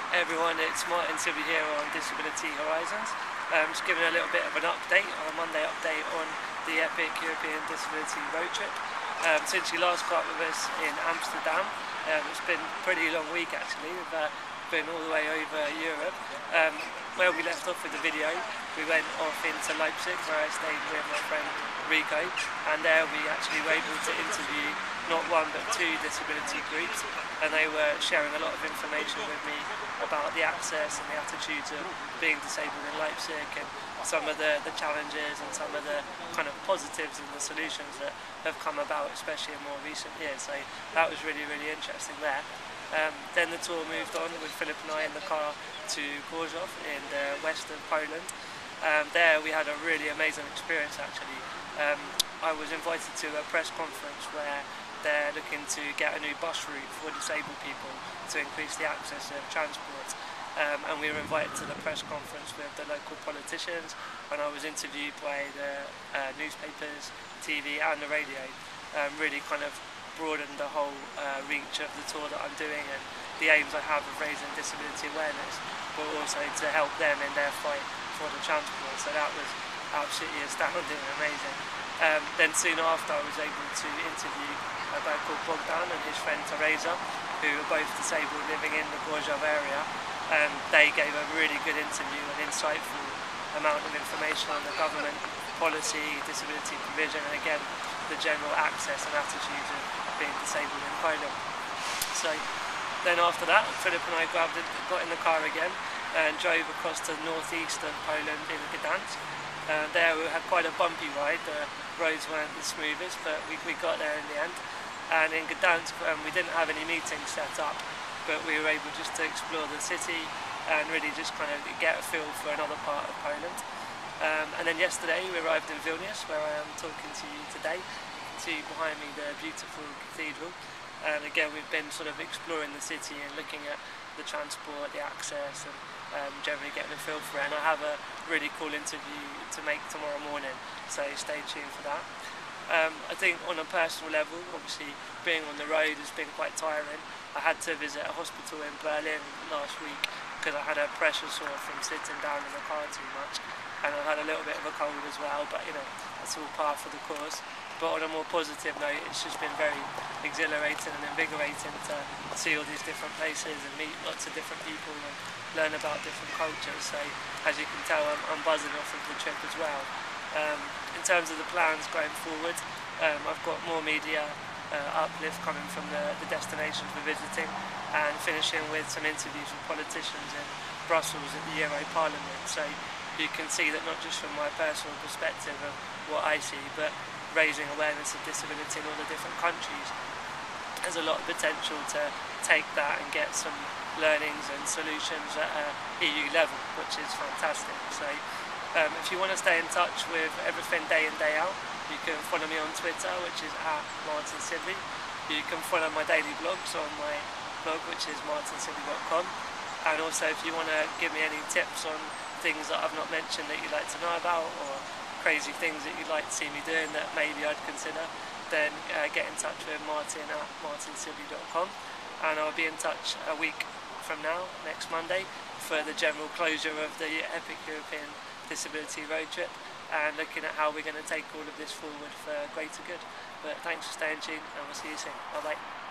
Hey everyone, it's Martyn Sibley here on Disability Horizons. Just giving a little bit of an update, a Monday update on the Epic European Disability Roadtrip. Since you last got with us in Amsterdam, it's been a pretty long week actually. We've been all the way over Europe. Where we left off with the video, we went off into Leipzig where I stayed with my friend Rico, and there we actually were able to interview not one but two disability groups, and they were sharing a lot of information with me about the access and the attitudes of being disabled in Leipzig, and some of the challenges and some of the kind of positives and the solutions that have come about, especially in more recent years. So that was really interesting there. Then the tour moved on with Philip and I in the car to Gorzów in the west of Poland. There we had a really amazing experience actually. I was invited to a press conference where they're looking to get a new bus route for disabled people to increase the access of transport. And we were invited to the press conference with the local politicians, and I was interviewed by the newspapers, TV and the radio. Really kind of broadened the whole reach of the tour that I'm doing and the aims I have of raising disability awareness, but also to help them in their fight for the transport. So that was absolutely astounding and amazing. Then soon after I was able to interview a guy called Bogdan and his friend Teresa, who are both disabled living in the Gorzów area, and they gave a really good interview and insightful amount of information on the government policy, disability provision, and again the general access and attitudes of being disabled in Poland. So then after that, Philip and I got in the car again and drove across to the northeast of Poland in Gdansk. There we had quite a bumpy ride. The roads weren't the smoothest, but we got there in the end. And in Gdansk we didn't have any meetings set up, but we were able just to explore the city and really just kind of get a feel for another part of Poland. And then yesterday we arrived in Vilnius, where I am talking to you today. You can see behind me the beautiful cathedral. And again, we've been sort of exploring the city and looking at the transport, the access, and generally getting a feel for it. And I have a really cool interview to make tomorrow morning, so stay tuned for that. I think on a personal level, obviously being on the road has been quite tiring. I had to visit a hospital in Berlin last week because I had a pressure sore from sitting down in the car too much, and I had a little bit of a cold as well, but you know, that's all par for the course. But on a more positive note, it's just been very exhilarating and invigorating to see all these different places and meet lots of different people and learn about different cultures. So as you can tell, I'm buzzing off of the trip as well. In terms of the plans going forward, I've got more media uplift coming from the destinations we're visiting, and finishing with some interviews with politicians in Brussels at the Euro Parliament. So you can see that not just from my personal perspective of what I see, but raising awareness of disability in all the different countries, there's a lot of potential to take that and get some learnings and solutions at an EU level, which is fantastic. So if you want to stay in touch with everything day in, day out, you can follow me on Twitter, which is @Martyn Sibley. You can follow my daily blogs on my blog, which is martynsibley.com. And also, if you want to give me any tips on things that I've not mentioned that you'd like to know about, or crazy things that you'd like to see me doing that maybe I'd consider, then get in touch with Martyn at martynsibley.com, and I'll be in touch a week from now, next Monday, for the general closure of the Epic European Disability Roadtrip, and looking at how we're going to take all of this forward for greater good. But thanks for staying tuned, and we'll see you soon. Bye bye.